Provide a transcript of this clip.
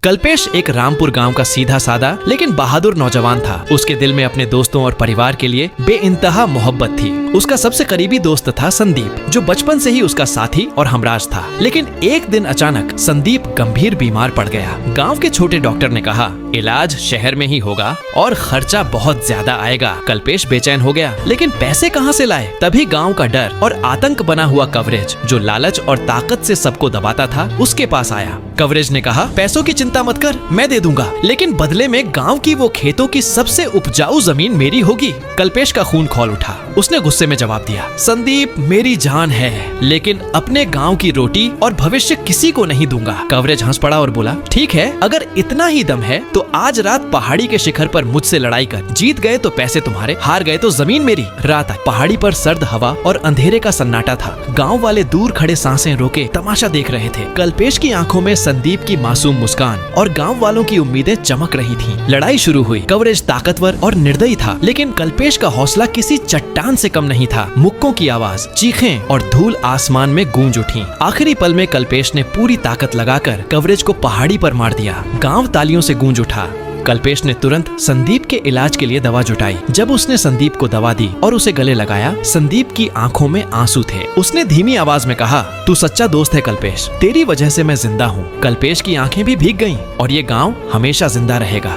कल्पेश एक रामपुर गांव का सीधा सादा लेकिन बहादुर नौजवान था। उसके दिल में अपने दोस्तों और परिवार के लिए बेइंतहा मोहब्बत थी। उसका सबसे करीबी दोस्त था संदीप, जो बचपन से ही उसका साथी और हमराज था। लेकिन एक दिन अचानक संदीप गंभीर बीमार पड़ गया। गांव के छोटे डॉक्टर ने कहा, इलाज शहर में ही होगा और खर्चा बहुत ज्यादा आएगा। कल्पेश बेचैन हो गया, लेकिन पैसे कहां से लाए? तभी गांव का डर और आतंक बना हुआ कवरेज, जो लालच और ताकत से सबको दबाता था, उसके पास आया। कवरेज ने कहा, पैसों की चिंता मत कर, मैं दे दूंगा, लेकिन बदले में गांव की वो खेतों की सबसे उपजाऊ जमीन मेरी होगी। कल्पेश का खून खौल उठा। उसने गुस्से में जवाब दिया, संदीप मेरी जान है, लेकिन अपने गांव की रोटी और भविष्य किसी को नहीं दूंगा। कवरेज हंस पड़ा और बोला, ठीक है, अगर इतना ही दम है तो आज रात पहाड़ी के शिखर पर मुझसे लड़ाई कर। जीत गए तो पैसे तुम्हारे, हार गए तो जमीन मेरी। रात आई। पहाड़ी पर सर्द हवा और अंधेरे का सन्नाटा था। गांव वाले दूर खड़े सांसें रोके तमाशा देख रहे थे। कल्पेश की आंखों में संदीप की मासूम मुस्कान और गांव वालों की उम्मीदें चमक रही थीं। लड़ाई शुरू हुई। कवरेज ताकतवर और निर्दयी था, लेकिन कल्पेश का हौसला किसी चट्टान से कम नहीं था। मुक्कों की आवाज, चीखें और धूल आसमान में गूंज उठी। आखिरी पल में कल्पेश ने पूरी ताकत लगाकर कवरेज को पहाड़ी पर मार दिया। गांव तालियों से गूंज उठा। कल्पेश ने तुरंत संदीप के इलाज के लिए दवा जुटाई। जब उसने संदीप को दवा दी और उसे गले लगाया, संदीप की आंखों में आंसू थे। उसने धीमी आवाज में कहा, तू सच्चा दोस्त है कल्पेश, तेरी वजह से मैं जिंदा हूँ। कल्पेश की आंखें भी भीग गईं और ये गांव हमेशा जिंदा रहेगा।